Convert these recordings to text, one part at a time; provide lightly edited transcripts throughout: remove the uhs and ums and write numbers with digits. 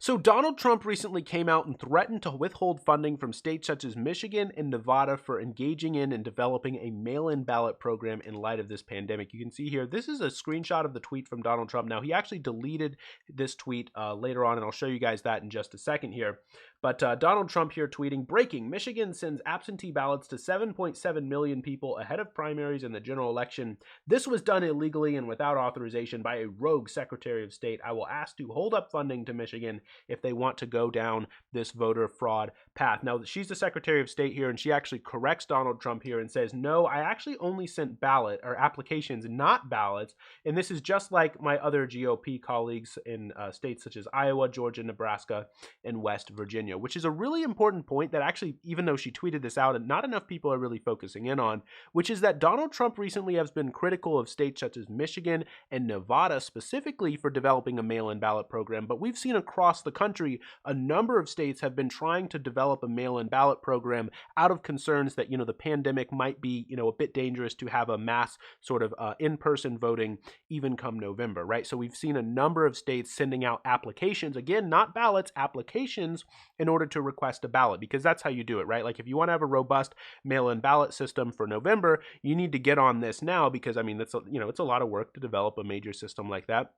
So Donald Trump recently came out and threatened to withhold funding from states such as Michigan and Nevada for engaging in and developing a mail-in ballot program in light of this pandemic. You can see here, this is a screenshot of the tweet from Donald Trump. Now, he actually deleted this tweet later on, and I'll show you guys that in just a second here. But Donald Trump here tweeting, breaking, Michigan sends absentee ballots to 7.7 million people ahead of primaries in the general election. This was done illegally and without authorization by a rogue Secretary of State. I will ask to hold up funding to Michigan if they want to go down this voter fraud path. Now, she's the Secretary of State here, and she actually corrects Donald Trump here and says, no, I actually only sent ballot or applications, not ballots. And this is just like my other GOP colleagues in states such as Iowa, Georgia, Nebraska, and West Virginia, which is a really important point that actually, even though she tweeted this out, and not enough people are really focusing in on, which is that Donald Trump recently has been critical of states such as Michigan and Nevada specifically for developing a mail-in ballot program. But we've seen across the country, a number of states have been trying to develop a mail-in ballot program out of concerns that, the pandemic might be, a bit dangerous to have a mass sort of in-person voting even come November, right? So we've seen a number of states sending out applications, again, not ballots, applications in order to request a ballot, because that's how you do it, right? Like if you want to have a robust mail-in ballot system for November, you need to get on this now because, that's, it's a lot of work to develop a major system like that.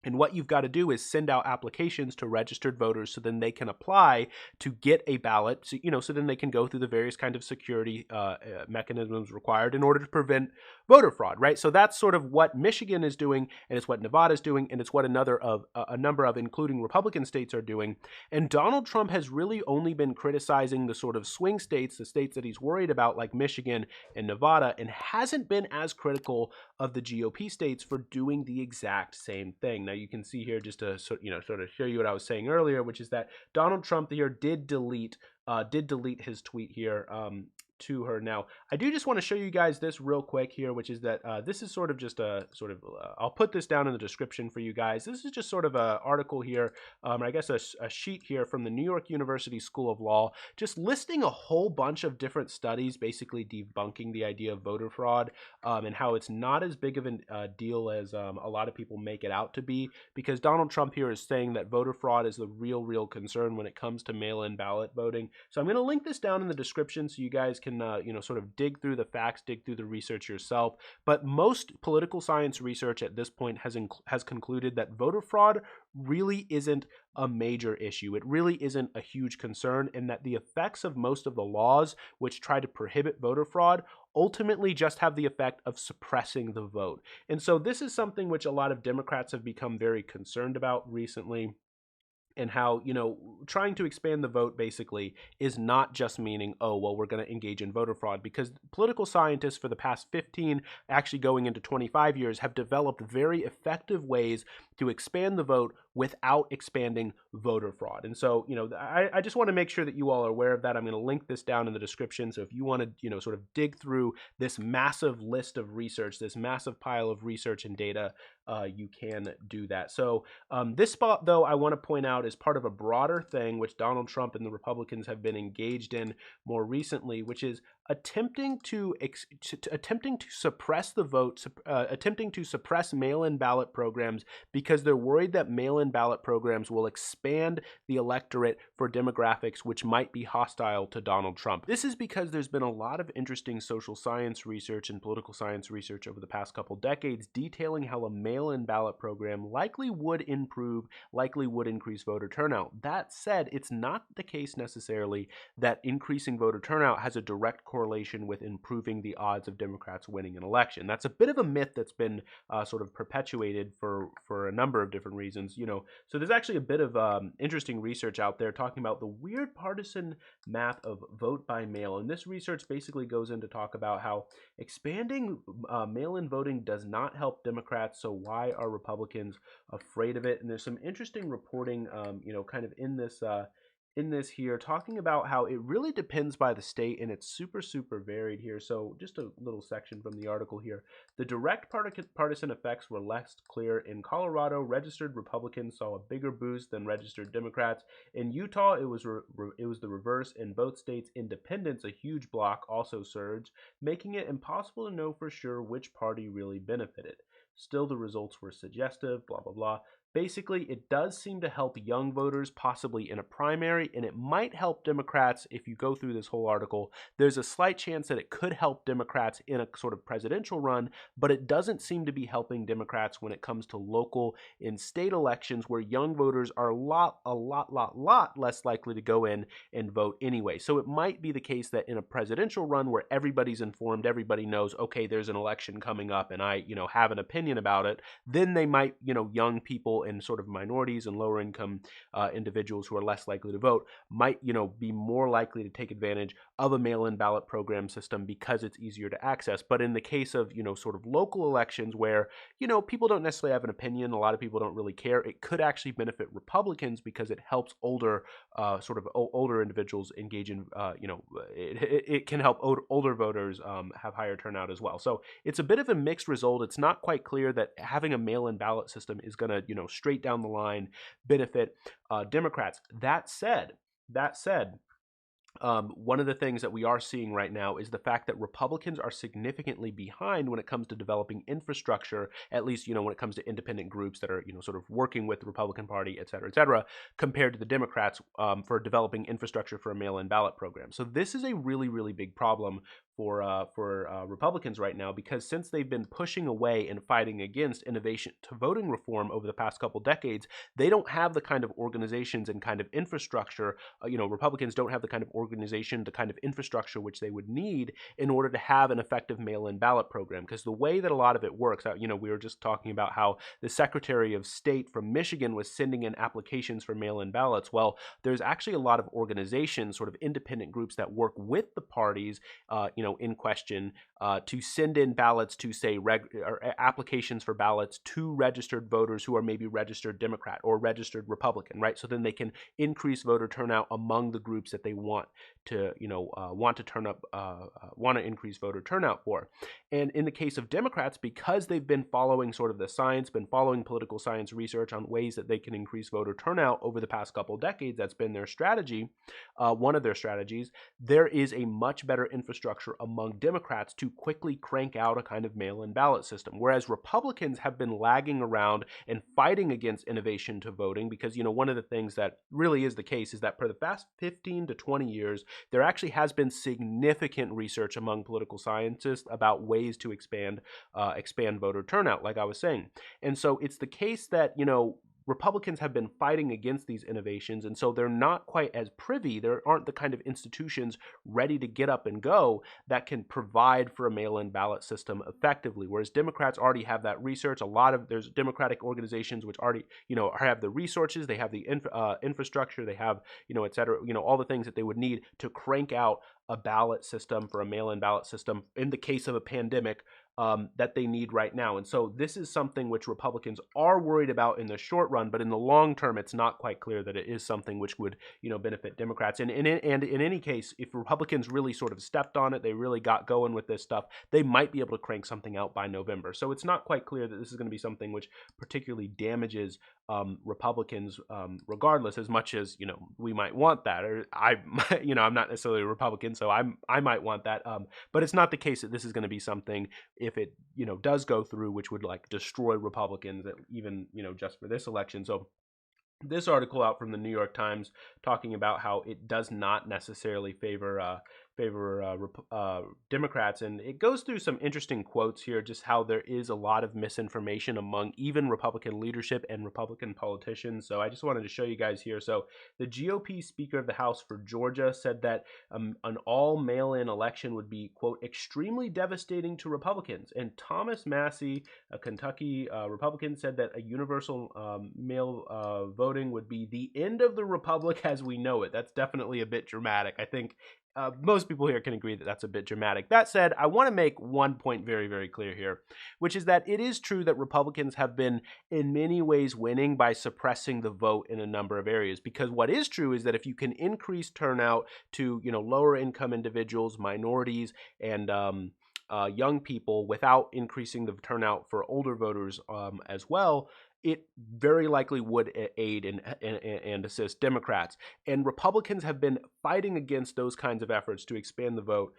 And what you've got to do is send out applications to registered voters so then they can apply to get a ballot, so then they can go through the various kind of security mechanisms required in order to prevent voter fraud, right? So that's sort of what Michigan is doing, and it's what Nevada is doing, and it's what a number of, including Republican states, are doing. And Donald Trump has really only been criticizing the sort of swing states, the states that he's worried about, like Michigan and Nevada, and hasn't been as critical of the GOP states for doing the exact same thing. Now, you can see here, just to sort of show you what I was saying earlier, which is that Donald Trump here did delete his tweet here to her. Now, I do just want to show you guys this real quick here, which is that this is sort of just I'll put this down in the description for you guys. This is just sort of an article here, I guess a sheet here from the New York University School of Law, just listing a whole bunch of different studies, basically debunking the idea of voter fraud and how it's not as big of a deal as a lot of people make it out to be, because Donald Trump here is saying that voter fraud is the real concern when it comes to mail-in ballot voting. So I'm going to link this down in the description so you guys can sort of dig through the facts, dig through the research yourself. But most political science research at this point has concluded that voter fraud really isn't a major issue. It really isn't a huge concern, and that the effects of most of the laws which try to prohibit voter fraud ultimately just have the effect of suppressing the vote. And so this is something which a lot of Democrats have become very concerned about recently, and how, trying to expand the vote basically is not just meaning, oh, well, we're going to engage in voter fraud, because political scientists for the past 15, actually going into 25 years, have developed very effective ways to expand the vote without expanding voter fraud. And so, I just want to make sure that you all are aware of that. I'm going to link this down in the description. So if you want to, sort of dig through this massive list of research, this massive pile of research and data, you can do that. So this spot, though, I want to point out is part of a broader thing which Donald Trump and the Republicans have been engaged in more recently, which is attempting to suppress the vote, attempting to suppress mail-in ballot programs, because they're worried that mail-in ballot programs will expand the electorate for demographics which might be hostile to Donald Trump. This is because there's been a lot of interesting social science research and political science research over the past couple decades detailing how a mail-in ballot program likely would increase voter turnout. That said, it's not the case necessarily that increasing voter turnout has a direct correlation with improving the odds of Democrats winning an election. That's a bit of a myth that's been sort of perpetuated for a number of different reasons. So there's actually a bit of interesting research out there talking about the weird partisan math of vote by mail. And this research basically goes in to talk about how expanding mail-in voting does not help Democrats. So why are Republicans afraid of it? And there's some interesting reporting, kind of in this here, talking about how it really depends by the state, and it's super varied here. So just a little section from the article here. The direct partisan effects were less clear. In Colorado, registered Republicans saw a bigger boost than registered Democrats. In Utah, it was the reverse. In both states, independents, a huge bloc, also surged, making it impossible to know for sure which party really benefited. Still, the results were suggestive, blah, blah, blah. Basically, it does seem to help young voters, possibly in a primary, and it might help Democrats if you go through this whole article. There's a slight chance that it could help Democrats in a sort of presidential run, but it doesn't seem to be helping Democrats when it comes to local and state elections where young voters are a lot less likely to go in and vote anyway. So it might be the case that in a presidential run where everybody's informed, everybody knows, okay, there's an election coming up and I, have an opinion about it, then they might, young people and sort of minorities and lower income individuals who are less likely to vote might, be more likely to take advantage of a mail-in ballot program system because it's easier to access. But in the case of, sort of local elections where, people don't necessarily have an opinion, a lot of people don't really care, it could actually benefit Republicans because it helps older individuals engage in, it can help older voters have higher turnout as well. So it's a bit of a mixed result. It's not quite clear that having a mail-in ballot system is going to, straight down the line benefit Democrats. That said, one of the things that we are seeing right now is the fact that Republicans are significantly behind when it comes to developing infrastructure, at least, when it comes to independent groups that are, sort of working with the Republican Party, et cetera, compared to the Democrats for developing infrastructure for a mail-in ballot program. So this is a really, really big problem for Republicans right now, because since they've been pushing away and fighting against innovation to voting reform over the past couple decades, they don't have the kind of organizations and kind of infrastructure. Republicans don't have the kind of organization, the kind of infrastructure which they would need in order to have an effective mail-in ballot program. Because the way that a lot of it works, we were just talking about how the Secretary of State from Michigan was sending in applications for mail-in ballots. Well, there's actually a lot of organizations, sort of independent groups that work with the parties, in question to send in ballots to, say, or applications for ballots to registered voters who are maybe registered Democrat or registered Republican, right? So then they can increase voter turnout among the groups that they want to, want to increase voter turnout for. And in the case of Democrats, because they've been following sort of the science, been following political science research on ways that they can increase voter turnout over the past couple decades, that's been their strategy, one of their strategies, there is a much better infrastructure among Democrats to quickly crank out a kind of mail-in ballot system, whereas Republicans have been lagging around and fighting against innovation to voting because, one of the things that really is the case is that for the past 15 to 20 years, there actually has been significant research among political scientists about ways to expand voter turnout, like I was saying. And so it's the case that, Republicans have been fighting against these innovations, and so they're not quite as privy. There aren't the kind of institutions ready to get up and go that can provide for a mail-in ballot system effectively, whereas Democrats already have that research. There's Democratic organizations which already, have the resources, they have the infrastructure, they have, et cetera, all the things that they would need to crank out a ballot system for a mail-in ballot system in the case of a pandemic that they need right now. And so this is something which Republicans are worried about in the short run, but in the long term, it's not quite clear that it is something which would, benefit Democrats. And in any case, if Republicans really sort of stepped on it, they really got going with this stuff, they might be able to crank something out by November. So it's not quite clear that this is going to be something which particularly damages Republicans, regardless, as much as, we might want that, or I'm not necessarily a Republican, so I might want that. But it's not the case that this is going to be something, if it, does go through, which would like destroy Republicans, even, just for this election. So this article out from the New York Times talking about how it does not necessarily favor Democrats, and it goes through some interesting quotes here, just how there is a lot of misinformation among even Republican leadership and Republican politicians. So I just wanted to show you guys here. So the GOP Speaker of the House for Georgia said that an all mail-in election would be, quote, extremely devastating to Republicans. And Thomas Massey, a Kentucky Republican, said that a universal mail voting would be the end of the republic as we know it. That's definitely a bit dramatic. I think most people here can agree that that's a bit dramatic. That said, I want to make one point very, very clear here, which is that it is true that Republicans have been in many ways winning by suppressing the vote in a number of areas. Because what is true is that if you can increase turnout to, lower income individuals, minorities, and young people without increasing the turnout for older voters as well, it very likely would aid and assist Democrats. And Republicans have been fighting against those kinds of efforts to expand the vote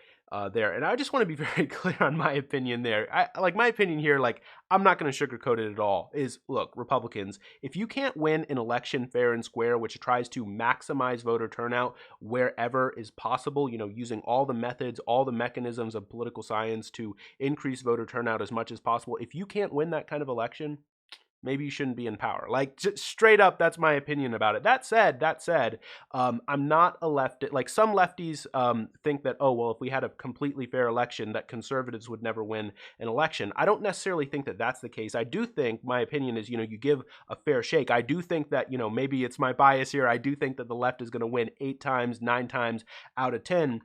there. And I just want to be very clear on my opinion there. My opinion here, like, I'm not going to sugarcoat it at all, is look, Republicans, if you can't win an election fair and square, which tries to maximize voter turnout wherever is possible, using all the methods, all the mechanisms of political science to increase voter turnout as much as possible, if you can't win that kind of election, maybe you shouldn't be in power. Like, just straight up, that's my opinion about it. That said, I'm not a leftist. Like, some lefties think that, oh, well, if we had a completely fair election, that conservatives would never win an election. I don't necessarily think that that's the case. I do think, my opinion is, you give a fair shake. I do think that, maybe it's my bias here. I do think that the left is going to win 8 times, 9 times out of 10.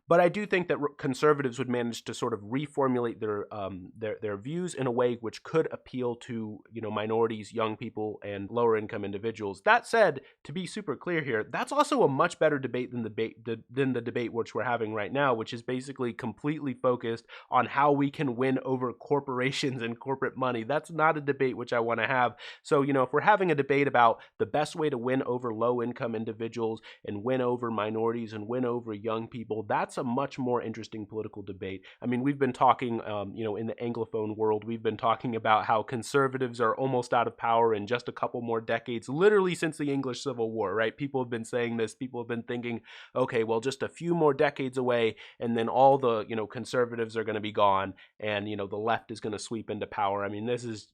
But I do think that conservatives would manage to sort of reformulate their views in a way which could appeal to minorities, young people, and lower income individuals. That said, to be super clear here, that's also a much better debate than the debate which we're having right now, which is basically completely focused on how we can win over corporations and corporate money. That's not a debate which I want to have. So if we're having a debate about the best way to win over low income individuals and win over minorities and win over young people, that's a much more interesting political debate. I mean, we've been talking, in the Anglophone world, we've been talking about how conservatives are almost out of power in just a couple more decades, literally since the English Civil War, right? People have been saying this. People have been thinking, okay, well, just a few more decades away, and then all the, conservatives are going to be gone, and, the left is going to sweep into power. I mean, this is,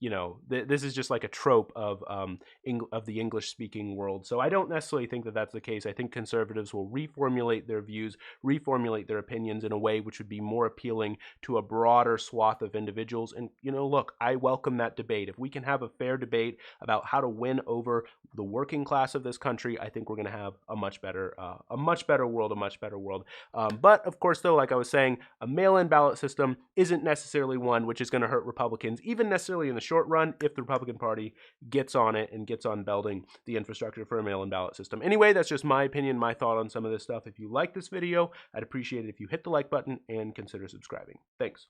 this is just like a trope of the English-speaking world. So I don't necessarily think that that's the case. I think conservatives will reformulate their views, reformulate their opinions in a way which would be more appealing to a broader swath of individuals. And, look, I welcome that debate. If we can have a fair debate about how to win over the working class of this country, I think we're going to have a much better world. But of course, though, like I was saying, a mail-in ballot system isn't necessarily one which is going to hurt Republicans, even necessarily in the short run, if the Republican Party gets on it and gets on building the infrastructure for a mail-in ballot system. Anyway, that's just my opinion, my thought on some of this stuff. If you like this video, I'd appreciate it if you hit the like button and consider subscribing. Thanks.